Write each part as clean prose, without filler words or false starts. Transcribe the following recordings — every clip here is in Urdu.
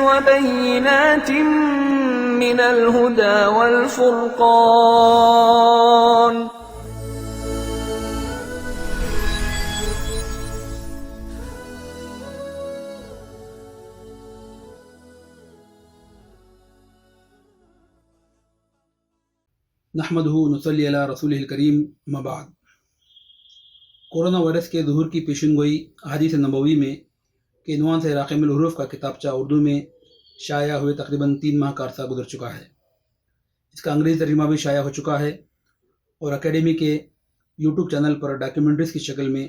وبينات من الهدى والفرقان. نحمدہ نصلی علی رسولہ الکریم اما بعد. کورونا وائرس کے ظہور کی پیشن گوئی احادیث نبوی میں کے عنوان سے راقم الحروف کا کتابچہ اردو میں شائع ہوئے تقریباً 3 ماہ کا عرصہ گزر چکا ہے. اس کا انگریزی ترجمہ بھی شائع ہو چکا ہے اور اکیڈمی کے یوٹیوب چینل پر ڈاکیومنٹریز کی شکل میں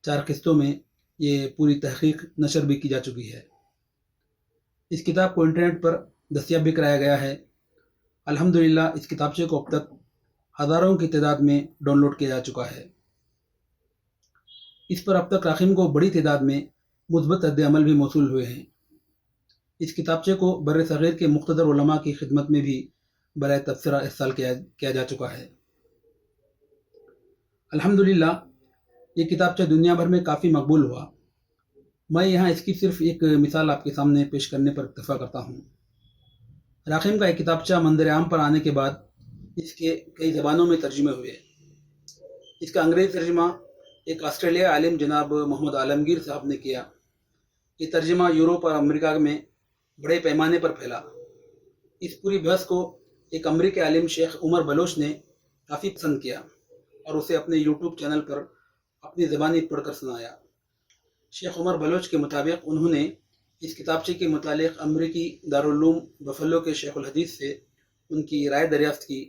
4 قسطوں میں یہ پوری تحقیق نشر بھی کی جا چکی ہے. اس کتاب کو انٹرنیٹ پر دستیاب بھی کرایا گیا ہے. الحمدللہ اس کتابچے کو اب تک ہزاروں کی تعداد میں ڈاؤن لوڈ کیا جا چکا ہے. اس پر اب تک راقم کو بڑی تعداد میں مثبت رد عمل بھی موصول ہوئے ہیں. اس کتابچے کو بر صغیر کے مقتدر علماء کی خدمت میں بھی برائے تبصرہ ارسال کیا جا چکا ہے. الحمدللہ یہ کتابچہ دنیا بھر میں کافی مقبول ہوا. میں یہاں اس کی صرف ایک مثال آپ کے سامنے پیش کرنے پر اکتفا کرتا ہوں. راقم کا ایک کتابچہ منظر عام پر آنے کے بعد اس کے کئی زبانوں میں ترجمے ہوئے. اس کا انگریزی ترجمہ ایک آسٹریلیا عالم جناب محمد عالمگیر صاحب نے کیا. یہ ترجمہ یورپ اور امریکہ میں بڑے پیمانے پر پھیلا. اس پوری بحث کو ایک امریکی عالم شیخ عمر بلوچ نے کافی پسند کیا اور اسے اپنے یوٹیوب چینل پر اپنی زبانی پڑھ کر سنایا. شیخ عمر بلوچ کے مطابق انہوں نے اس کتابچے کے متعلق امریکی دارالعلوم بفلو کے شیخ الحدیث سے ان کی رائے دریافت کی،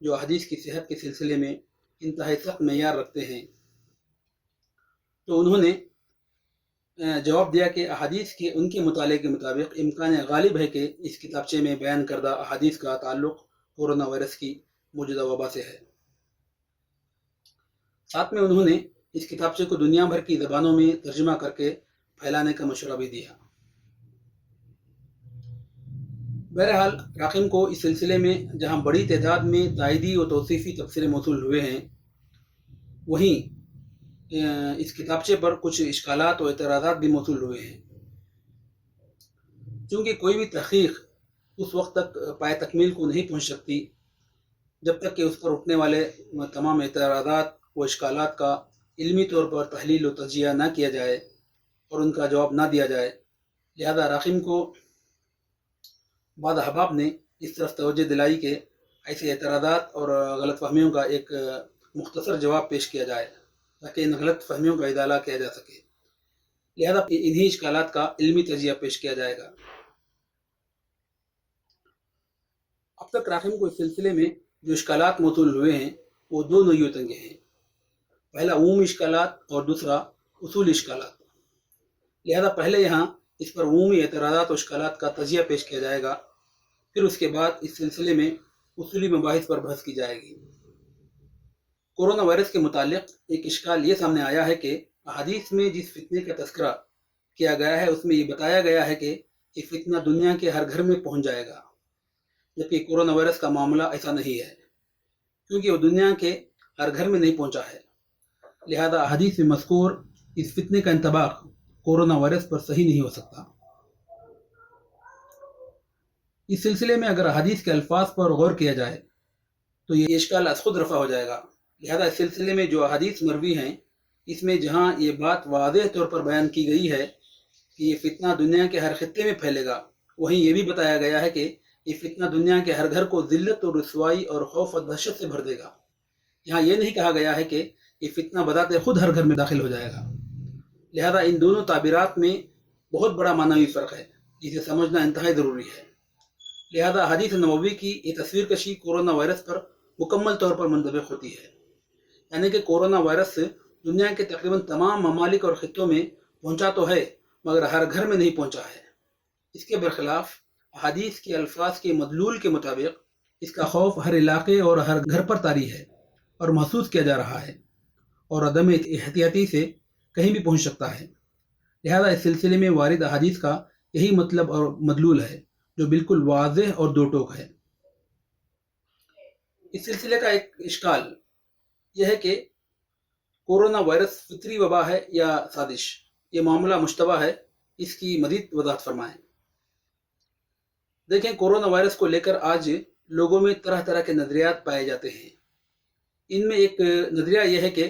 جو حدیث کی صحت کے سلسلے میں انتہائی سخت معیار رکھتے ہیں. تو انہوں نے جواب دیا کہ احادیث کے ان کے مطالعے کے مطابق امکان غالب ہے کہ اس کتابچے میں بیان کردہ احادیث کا تعلق کورونا وائرس کی موجودہ وبا سے ہے. ساتھ میں انہوں نے اس کتابچے کو دنیا بھر کی زبانوں میں ترجمہ کر کے پھیلانے کا مشورہ بھی دیا. بہرحال راقم کو اس سلسلے میں جہاں بڑی تعداد میں تائیدی و توصیفی تبصرے موصول ہوئے ہیں، وہیں اس کتابچے پر کچھ اشکالات و اعتراضات بھی موصول ہوئے ہیں. چونکہ کوئی بھی تحقیق اس وقت تک پائے تکمیل کو نہیں پہنچ سکتی جب تک کہ اس پر اٹھنے والے تمام اعتراضات و اشکالات کا علمی طور پر تحلیل و تجزیہ نہ کیا جائے اور ان کا جواب نہ دیا جائے. لہذا راقم کو بعض احباب نے اس طرف توجہ دلائی کہ ایسے اعتراضات اور غلط فہمیوں کا ایک مختصر جواب پیش کیا جائے تاکہ ان غلط فہمیوں کا ازالہ کیا جا سکے. لہذا انہی اشکالات کا علمی تجزیہ پیش کیا جائے گا. اب تک راقم کو اس سلسلے میں جو اشکالات موصول ہوئے ہیں وہ 2 نوعیتوں کے ہیں. پہلا عمومی اشکالات اور دوسرا اصولی اشکالات. لہذا پہلے یہاں اس پر عمومی اعتراضات و اشکالات کا تجزیہ پیش کیا جائے گا، پھر اس کے بعد اس سلسلے میں اصولی مباحث پر بحث کی جائے گی. کورونا وائرس کے متعلق ایک اشکال یہ سامنے آیا ہے کہ احادیث میں جس فتنے کا تذکرہ کیا گیا ہے اس میں یہ بتایا گیا ہے کہ یہ فتنہ دنیا کے ہر گھر میں پہنچ جائے گا، جبکہ کورونا وائرس کا معاملہ ایسا نہیں ہے کیونکہ وہ دنیا کے ہر گھر میں نہیں پہنچا ہے. لہذا احادیث میں مذکور اس فتنے کا انطباق کورونا وائرس پر صحیح نہیں ہو سکتا. اس سلسلے میں اگر احادیث کے الفاظ پر غور کیا جائے تو یہ اشکال از خود رفع ہو جائے گا. لہذا اس سلسلے میں جو احادیث مروی ہیں اس میں جہاں یہ بات واضح طور پر بیان کی گئی ہے کہ یہ فتنہ دنیا کے ہر خطے میں پھیلے گا، وہیں یہ بھی بتایا گیا ہے کہ یہ فتنہ دنیا کے ہر گھر کو ذلت اور رسوائی اور خوف و دہشت سے بھر دے گا. یہاں یہ نہیں کہا گیا ہے کہ یہ فتنہ بذات خود ہر گھر میں داخل ہو جائے گا. لہذا ان دونوں تعبیرات میں بہت بڑا معنوی فرق ہے جسے سمجھنا انتہائی ضروری ہے. لہذا حدیث نبوی کی یہ تصویر کشی کورونا وائرس پر مکمل طور پر منطبق ہوتی ہے، یعنی کہ کورونا وائرس دنیا کے تقریباً تمام ممالک اور خطوں میں پہنچا تو ہے مگر ہر گھر میں نہیں پہنچا ہے. اس کے برخلاف حدیث کے الفاظ کے مدلول کے مطابق اس کا خوف ہر علاقے اور ہر گھر پر طاری ہے اور محسوس کیا جا رہا ہے اور عدم احتیاطی سے کہیں بھی پہنچ سکتا ہے. لہذا اس سلسلے میں وارد احادیث کا یہی مطلب اور مدلول ہے جو بالکل واضح اور دو ٹوک ہے. اس سلسلے کا ایک اشکال یہ ہے کہ کورونا وائرس فطری وبا ہے یا سازش. یہ معاملہ مشتبہ ہے، اس کی مزید وضاحت فرمائیں. دیکھیں کورونا وائرس کو لے کر آج لوگوں میں طرح طرح کے نظریات پائے جاتے ہیں. ان میں ایک نظریہ یہ ہے کہ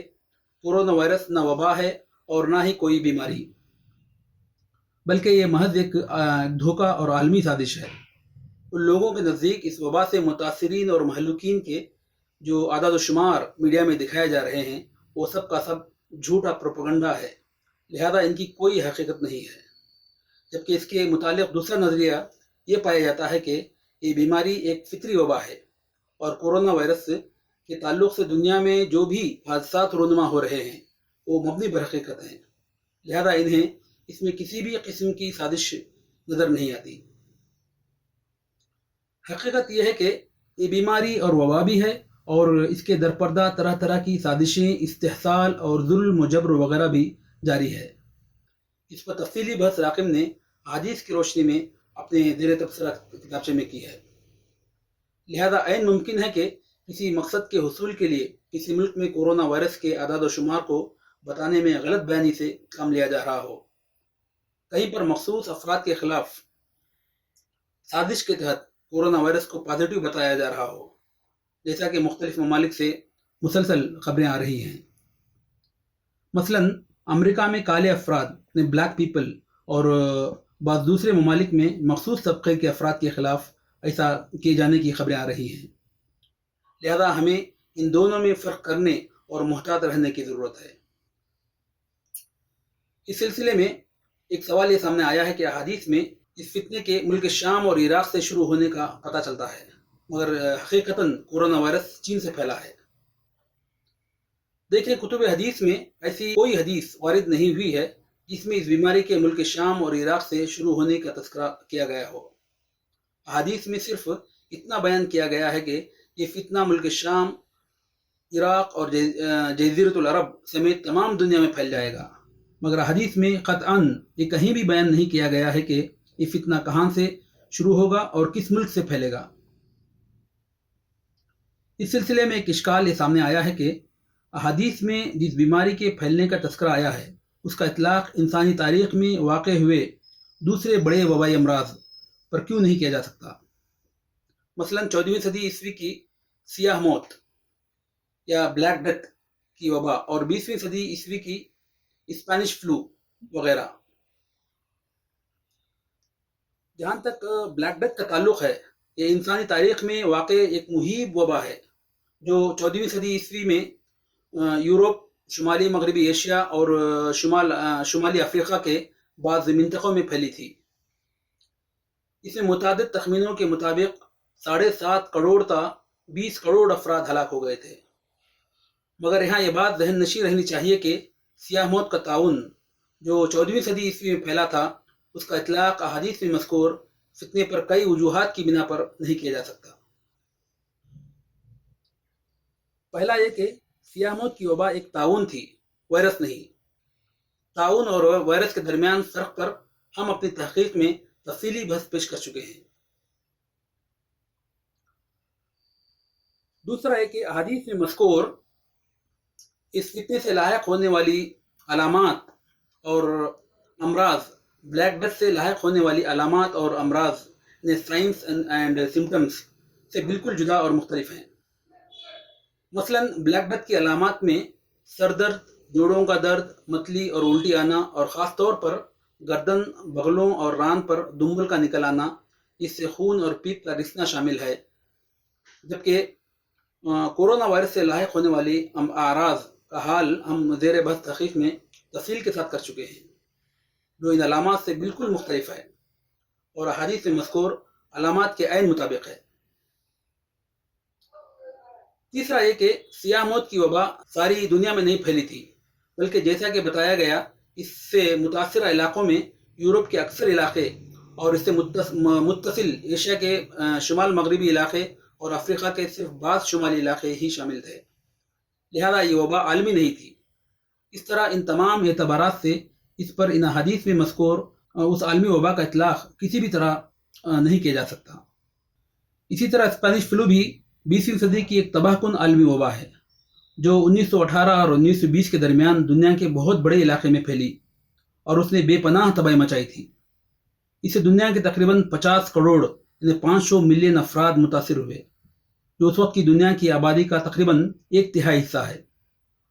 کورونا وائرس نہ وبا ہے اور نہ ہی کوئی بیماری، بلکہ یہ محض ایک دھوکہ اور عالمی سازش ہے. ان لوگوں کے نزدیک اس وبا سے متاثرین اور مہلوکین کے جو اعداد و شمار میڈیا میں دکھائے جا رہے ہیں وہ سب کا سب جھوٹا پروپیگنڈا ہے، لہذا ان کی کوئی حقیقت نہیں ہے. جبکہ اس کے متعلق دوسرا نظریہ یہ پایا جاتا ہے کہ یہ بیماری ایک فطری وبا ہے اور کورونا وائرس کے تعلق سے دنیا میں جو بھی حادثات رونما ہو رہے ہیں وہ مبنی بر حقیقت ہیں، لہذا انہیں اس میں کسی بھی قسم کی سازش نظر نہیں آتی. حقیقت یہ ہے کہ یہ بیماری اور وبا بھی ہے اور اس کے درپردہ طرح طرح کی سازشیں، استحصال اور ظلم و جبر وغیرہ بھی جاری ہے. اس پر تفصیلی بحث راقم نے حدیث کی روشنی میں اپنے زیر تبصرہ کتابچے میں کی ہے. لہذا عین ممکن ہے کہ کسی مقصد کے حصول کے لیے کسی ملک میں کورونا وائرس کے اعداد و شمار کو بتانے میں غلط بیانی سے کام لیا جا رہا ہو، کہیں پر مخصوص افراد کے خلاف سازش کے تحت کورونا وائرس کو پازیٹیو بتایا جا رہا ہو، جیسا کہ مختلف ممالک سے مسلسل خبریں آ رہی ہیں. مثلا امریکہ میں کالے افراد نے بلیک پیپل اور بعض دوسرے ممالک میں مخصوص طبقے کے افراد کے خلاف ایسا کیے جانے کی خبریں آ رہی ہیں. لہذا ہمیں ان دونوں میں فرق کرنے اور محتاط رہنے کی ضرورت ہے. اس سلسلے میں ایک سوال یہ سامنے آیا ہے کہ احادیث میں اس فتنے کے ملک شام اور عراق سے شروع ہونے کا پتہ چلتا ہے، مگر حقیقتاً کورونا وائرس چین سے پھیلا ہے. دیکھیں کتب حدیث میں ایسی کوئی حدیث وارد نہیں ہوئی ہے جس میں اس بیماری کے ملک شام اور عراق سے شروع ہونے کا تذکرہ کیا گیا ہو. حدیث میں صرف اتنا بیان کیا گیا ہے کہ یہ فتنہ ملک شام، عراق اور جزیرۃ العرب سمیت تمام دنیا میں پھیل جائے گا، مگر حدیث میں قطعاً یہ کہیں بھی بیان نہیں کیا گیا ہے کہ یہ فتنہ کہاں سے شروع ہوگا اور کس ملک سے پھیلے گا. اس سلسلے میں ایک اشکال یہ سامنے آیا ہے کہ احادیث میں جس بیماری کے پھیلنے کا تذکرہ آیا ہے اس کا اطلاق انسانی تاریخ میں واقع ہوئے دوسرے بڑے وبائی امراض پر کیوں نہیں کیا جا سکتا. مثلا 14ویں صدی عیسوی کی سیاہ موت یا بلیک ڈیتھ کی وبا اور 20ویں صدی عیسوی کی اسپینش فلو وغیرہ. جہاں تک بلیک ڈیتھ کا تعلق ہے، یہ انسانی تاریخ میں واقع ایک مہیب وبا ہے جو 14ویں صدی عیسوی میں یورپ، شمالی مغربی ایشیا اور شمالی افریقہ کے بعض منطقوں میں پھیلی تھی. اس میں متعدد تخمینوں کے مطابق 7.5 کروڑ تا 20 کروڑ افراد ہلاک ہو گئے تھے. مگر یہاں یہ بات ذہن نشین رہنی چاہیے کہ سیاہ موت کا طاعون جو 14ویں صدی عیسوی میں پھیلا تھا اس کا اطلاق احادیث میں مذکور فتنے پر کئی وجوہات کی بنا پر نہیں کیا جا سکتا. پہلا یہ کہ سیاہ موت کی وبا ایک طاعون تھی، وائرس نہیں. طاعون اور وائرس کے درمیان فرق پر ہم اپنی تحقیق میں تفصیلی بحث پیش کر چکے ہیں. دوسرا ہے کہ احادیث میں مذکور اس فتنے سے لاحق ہونے والی علامات اور امراض، بلیک ڈیتھ سے لاحق ہونے والی علامات اور امراض سائنس اینڈ سمٹمز سے بالکل جدا اور مختلف ہیں. مثلا بلیک ڈیتھ کی علامات میں سر درد، جوڑوں کا درد، متلی اور الٹی آنا اور خاص طور پر گردن، بغلوں اور ران پر دمبل کا نکل آنا، جس سے خون اور پیپ کا رسنا شامل ہے. جبکہ کورونا وائرس سے لاحق ہونے والی اعراض کا حال ہم زیر بحث تحقیق میں تفصیل کے ساتھ کر چکے ہیں، جو ان علامات سے بالکل مختلف ہے اور احادیث میں مذکور علامات کے عین مطابق ہے. تیسرا یہ کہ سیاہ موت کی وبا ساری دنیا میں نہیں پھیلی تھی، بلکہ جیسا کہ بتایا گیا اس سے متاثرہ علاقوں میں یورپ کے اکثر علاقے اور اس سے متصل ایشیا کے شمال مغربی علاقے اور افریقہ کے صرف بعض شمالی علاقے ہی شامل تھے. لہذا یہ وبا عالمی نہیں تھی. اس طرح ان تمام اعتبارات سے اس پر ان حدیث میں مذکور اس عالمی وبا کا اطلاق کسی بھی طرح نہیں کیا جا سکتا. اسی طرح اسپینش فلو بھی 20ویں صدی کی ایک تباہ کن عالمی وبا ہے جو 1918 اور 1920 کے درمیان دنیا کے بہت بڑے علاقے میں پھیلی اور اس نے بے پناہ تباہی مچائی تھی. اسے دنیا کے تقریباً 50 کروڑ یعنی 500 ملین افراد متاثر ہوئے، جو اس وقت کی دنیا کی آبادی کا تقریباً 1/3 حصہ ہے،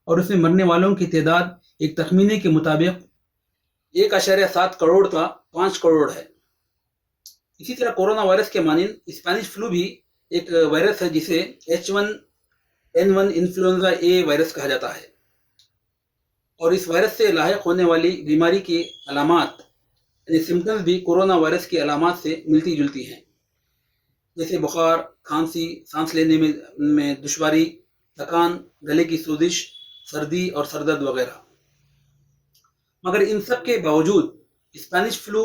اور اس میں مرنے والوں کی تعداد ایک تخمینے کے مطابق 1.7 کروڑ کا 5 کروڑ ہے۔ اسی طرح کورونا وائرس کے مانند اسپینش فلو بھی ایک وائرس ہے جسے H1N1 انفلوئنزا اے وائرس کہا جاتا ہے، اور اس وائرس سے لاحق ہونے والی بیماری کی علامات یعنی سمٹمز بھی کورونا وائرس کی علامات سے ملتی جلتی ہیں، جیسے بخار، کھانسی، سانس لینے میں دشواری، تھکان، گلے کی سوزش، سردی اور سر درد وغیرہ۔ مگر ان سب کے باوجود اسپینش فلو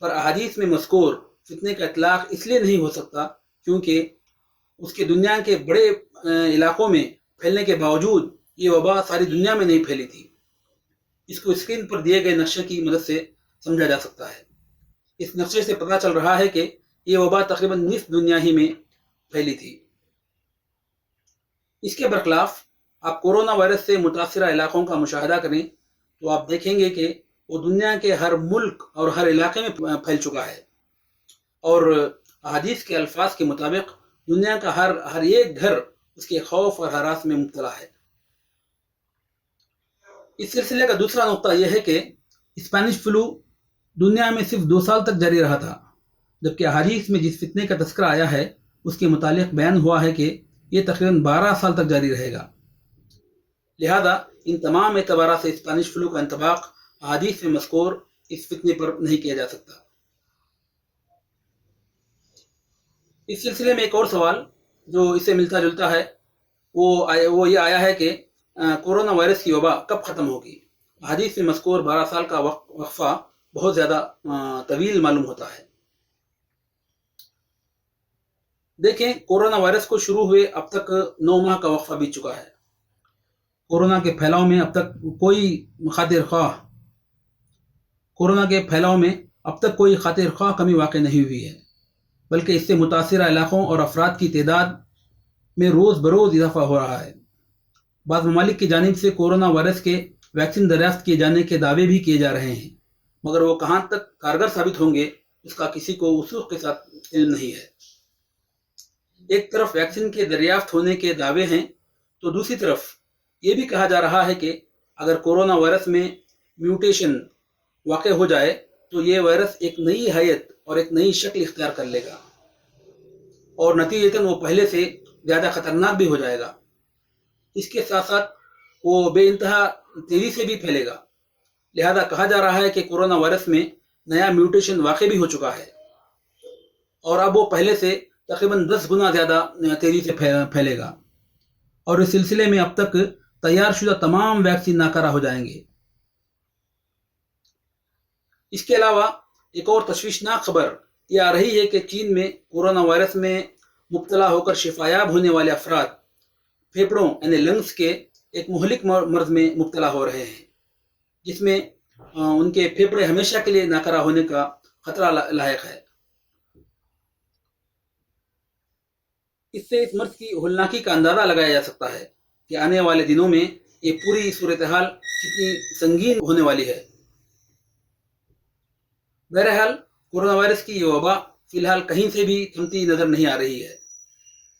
پر احادیث میں مذکور فتنے کا اطلاق اس لیے نہیں ہو سکتا کیونکہ اس کے دنیا کے بڑے علاقوں میں پھیلنے کے باوجود یہ وبا ساری دنیا میں نہیں پھیلی تھی۔ اس کو اسکرین پر دیے گئے نقشے کی مدد سے سمجھا جا سکتا ہے۔ اس نقشے سے پتہ چل رہا ہے کہ یہ وبا تقریباً نصف دنیا ہی میں پھیلی تھی۔ اس کے برخلاف آپ کورونا وائرس سے متاثرہ علاقوں کا مشاہدہ کریں تو آپ دیکھیں گے کہ وہ دنیا کے ہر ملک اور ہر علاقے میں پھیل چکا ہے، اور احادیث کے الفاظ کے مطابق دنیا کا ہر ایک گھر اس کے خوف اور ہراس میں مبتلا ہے۔ اس سلسلے کا دوسرا نقطہ یہ ہے کہ اسپینش فلو دنیا میں صرف 2 سال تک جاری رہا تھا، جبکہ احادیث میں جس فتنے کا تذکرہ آیا ہے اس کے متعلق بیان ہوا ہے کہ یہ تقریباً 12 سال تک جاری رہے گا۔ لہذا ان تمام اعتبارات سے اسپینش فلو کا انطباق احادیث میں مذکور اس فتنے پر نہیں کیا جا سکتا۔ اس سلسلے میں ایک اور سوال جو اس سے ملتا جلتا ہے وہ یہ آیا ہے کہ کورونا وائرس کی وبا کب ختم ہوگی؟ احادیث میں مذکور 12 سال کا وقفہ بہت زیادہ طویل معلوم ہوتا ہے۔ دیکھیں، کورونا وائرس کو شروع ہوئے اب تک 9 ماہ کا وقفہ بیت چکا ہے۔ کورونا کے پھیلاؤ میں اب تک کوئی خاطر خواہ کمی واقع نہیں ہوئی ہے، بلکہ اس سے متاثرہ علاقوں اور افراد کی تعداد میں روز بروز اضافہ ہو رہا ہے۔ بعض ممالک کی جانب سے کورونا وائرس کے ویکسین دریافت کیے جانے کے دعوے بھی کیے جا رہے ہیں، مگر وہ کہاں تک کارگر ثابت ہوں گے اس کا کسی کو وثوق کے ساتھ علم نہیں ہے۔ ایک طرف ویکسین کے دریافت ہونے کے دعوے ہیں تو دوسری طرف یہ بھی کہا جا رہا ہے کہ اگر کورونا وائرس میں میوٹیشن واقع ہو جائے تو یہ وائرس ایک نئی حیت اور ایک نئی شکل اختیار کر لے گا، اور نتیجتاً وہ پہلے سے زیادہ خطرناک بھی ہو جائے گا۔ اس کے ساتھ ساتھ وہ بے انتہا تیزی سے بھی پھیلے گا۔ لہذا کہا جا رہا ہے کہ کورونا وائرس میں نیا میوٹیشن واقع بھی ہو چکا ہے، اور اب وہ پہلے سے تقریباً 10 گنا زیادہ تیزی سے پھیلے گا، اور اس سلسلے میں اب تک تیار شدہ تمام ویکسین ناکارہ ہو جائیں گے۔ اس کے علاوہ ایک اور تشویشناک خبر یہ آ رہی ہے کہ چین میں کورونا وائرس میں مبتلا ہو کر شفایاب ہونے والے افراد پھیپھڑوں یعنی لنگز کے ایک مہلک مرض میں مبتلا ہو رہے ہیں، جس میں ان کے پھیپھڑے ہمیشہ کے لیے ناکارہ ہونے کا خطرہ لاحق ہے۔ اس سے اس مرض کی ہولناکی کا اندازہ لگایا جا سکتا ہے کہ آنے والے دنوں میں یہ پوری صورتحال کتنی سنگین ہونے والی ہے۔ بہرحال کورونا وائرس کی یہ وبا فی الحال کہیں سے بھی تھمتی نظر نہیں آ رہی ہے۔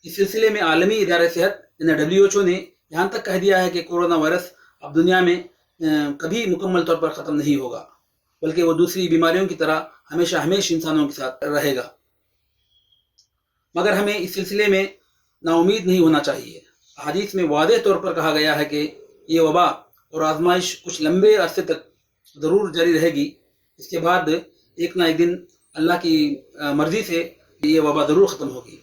اس سلسلے میں عالمی ادارہ صحت یعنی WHO نے یہاں تک کہہ دیا ہے کہ کورونا وائرس اب دنیا میں کبھی مکمل طور پر ختم نہیں ہوگا، بلکہ وہ دوسری بیماریوں کی طرح ہمیشہ انسانوں کے ساتھ رہے گا۔ مگر ہمیں اس سلسلے میں نا امید نہیں ہونا چاہیے۔ حدیث میں واضح طور پر کہا گیا ہے کہ یہ وبا اور آزمائش کچھ لمبے عرصے تک ضرور جاری رہے گی۔ اس کے بعد ایک نہ ایک دن اللہ کی مرضی سے یہ وبا ضرور ختم ہوگی۔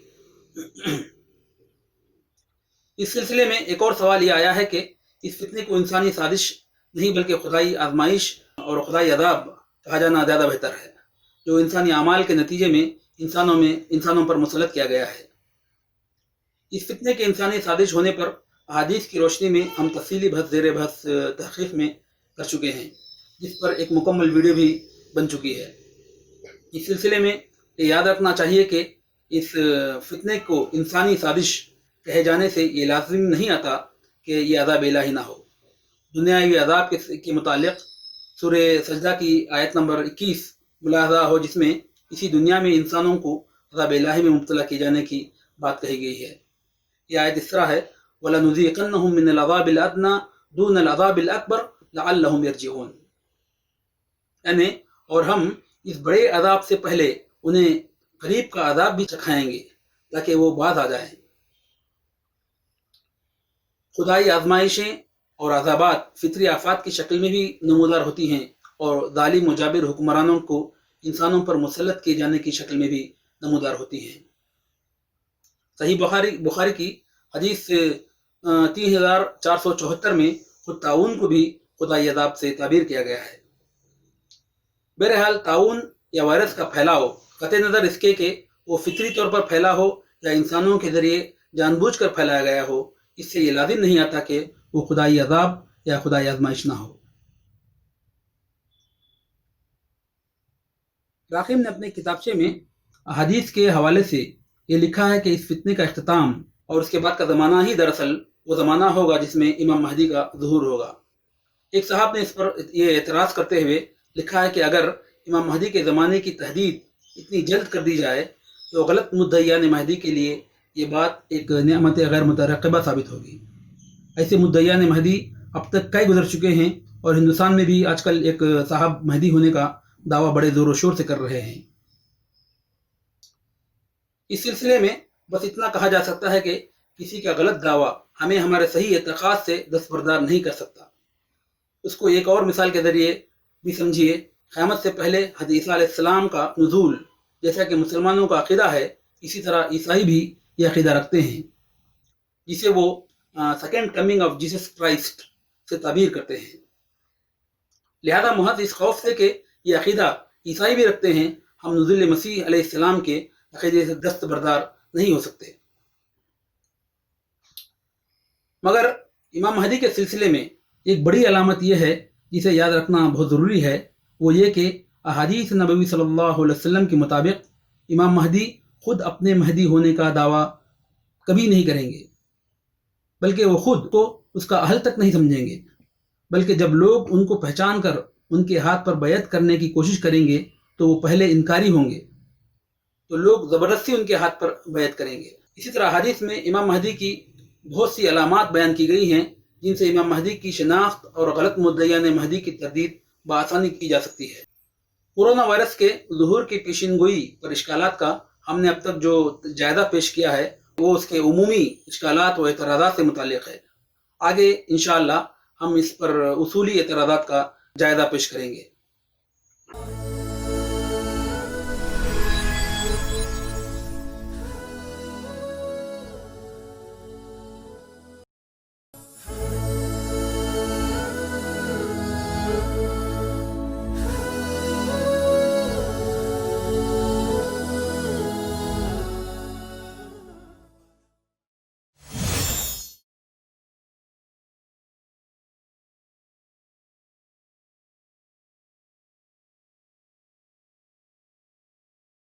اس سلسلے میں ایک اور سوال یہ آیا ہے کہ اس فتنے کو انسانی سازش نہیں بلکہ خدائی آزمائش اور خدائی عذاب کہا جانا زیادہ بہتر ہے، جو انسانی اعمال کے نتیجے میں انسانوں پر مسلط کیا گیا ہے۔ اس فتنے کے انسانی سازش ہونے پر احادیث کی روشنی میں ہم تفصیلی زیر بحث تحقیق میں کر چکے ہیں، جس پر ایک مکمل ویڈیو بھی بن چکی ہے۔ اس سلسلے میں یہ یاد رکھنا چاہیے کہ اس فتنے کو انسانی سازش کہے جانے سے یہ لازم نہیں آتا کہ یہ عذاب الہی نہ ہو۔ دنیاوی عذاب کے متعلق سورہ سجدہ کی آیت نمبر 21 ملاحظہ ہو، جس میں اسی دنیا میں انسانوں کو عذاب الہی میں مبتلا کیے جانے کی بات کہی گئی ہے۔ یہ آیت اس طرح ہے وَلَنُذِيقَنَّهُم مِّنَ الْعَذَابِ الْأَدْنَىٰ دُونَ الْعَذَابِ الْأَكْبَرِ لَعَلَّهُمْ يَرْجِعُونَ، یعنی اور ہم اس بڑے عذاب سے پہلے انہیں قریب کا عذاب بھی چکھائیں گے تاکہ وہ باز آ جائیں۔ خدائی آزمائشیں اور عذابات فطری آفات کی شکل میں بھی نمودار ہوتی ہیں اور ظالم و جابر حکمرانوں کو انسانوں پر مسلط کیے جانے کی شکل میں بھی نمودار ہوتی ہیں۔ صحیح بخاری کی حدیث 3474 میں خود طاعون کو بھی خدائی عذاب سے تعبیر کیا گیا ہے۔ بہرحال طاعون یا وائرس کا پھیلاؤ قطع نظر اس کے کہ وہ فطری طور پر پھیلا ہو یا انسانوں کے ذریعے جان بوجھ کر پھیلایا گیا ہو، اس سے یہ لازم نہیں آتا کہ وہ خدائی عذاب یا خدائی آزمائش نہ ہو۔ راغب نے اپنے کتابچے میں احادیث کے حوالے سے یہ لکھا ہے کہ اس فتنے کا اختتام اور اس کے بعد کا زمانہ ہی دراصل وہ زمانہ ہوگا جس میں امام مہدی کا ظہور ہوگا۔ ایک صاحب نے اس پر یہ اعتراض کرتے ہوئے لکھا ہے کہ اگر امام مہدی کے زمانے کی تحدید اتنی جلد کر دی جائے تو غلط مدعیان مہدی کے لیے یہ بات ایک نعمت غیر مترقبہ ثابت ہوگی۔ ایسے مدعیان مہدی اب تک کئی گزر چکے ہیں اور ہندوستان میں بھی آج کل ایک صاحب مہدی ہونے کا دعویٰ بڑے زور و شور سے کر رہے ہیں۔ اس سلسلے میں بس اتنا کہا جا سکتا ہے کہ کسی کا غلط دعویٰ ہمیں ہمارے صحیح اعتقاد سے دستبردار نہیں کر سکتا۔ اس کو ایک اور مثال کے ذریعے بھی سمجھیے، قیامت سے پہلے حضرت عیسیٰ علیہ السلام کا نزول جیسا کہ مسلمانوں کا عقیدہ ہے، اسی طرح عیسائی بھی یہ عقیدہ رکھتے ہیں، جسے وہ second coming of Jesus Christ سے تعبیر کرتے ہیں۔ لہذا محض اس خوف سے کہ یہ عقیدہ عیسائی بھی رکھتے ہیں، ہم نزول مسیح علیہ السلام کے عقیدے سے دستبردار نہیں ہو سکتے۔ مگر امام مہدی کے سلسلے میں ایک بڑی علامت یہ ہے جسے یاد رکھنا بہت ضروری ہے، وہ یہ کہ احادیث نبوی صلی اللہ علیہ وسلم کے مطابق امام مہدی خود اپنے مہدی ہونے کا دعویٰ کبھی نہیں کریں گے، بلکہ وہ خود کو اس کا اہل تک نہیں سمجھیں گے، بلکہ جب لوگ ان کو پہچان کر ان کے ہاتھ پر بیعت کرنے کی کوشش کریں گے تو وہ پہلے انکاری ہوں گے، تو لوگ زبردستی ان کے ہاتھ پر بیعت کریں گے۔ اسی طرح حدیث میں امام مہدی کی بہت سی علامات بیان کی گئی ہیں جن سے امام مہدی کی شناخت اور غلط مدعیان مہدی کی تردید بآسانی کی جا سکتی ہے۔ کورونا وائرس کے ظہور کی پیشین گوئی پر اشکالات کا ہم نے اب تک جو جائزہ پیش کیا ہے وہ اس کے عمومی اشکالات و اعتراضات سے متعلق ہے۔ آگے انشاءاللہ ہم اس پر اصولی اعتراضات کا جائزہ پیش کریں گے۔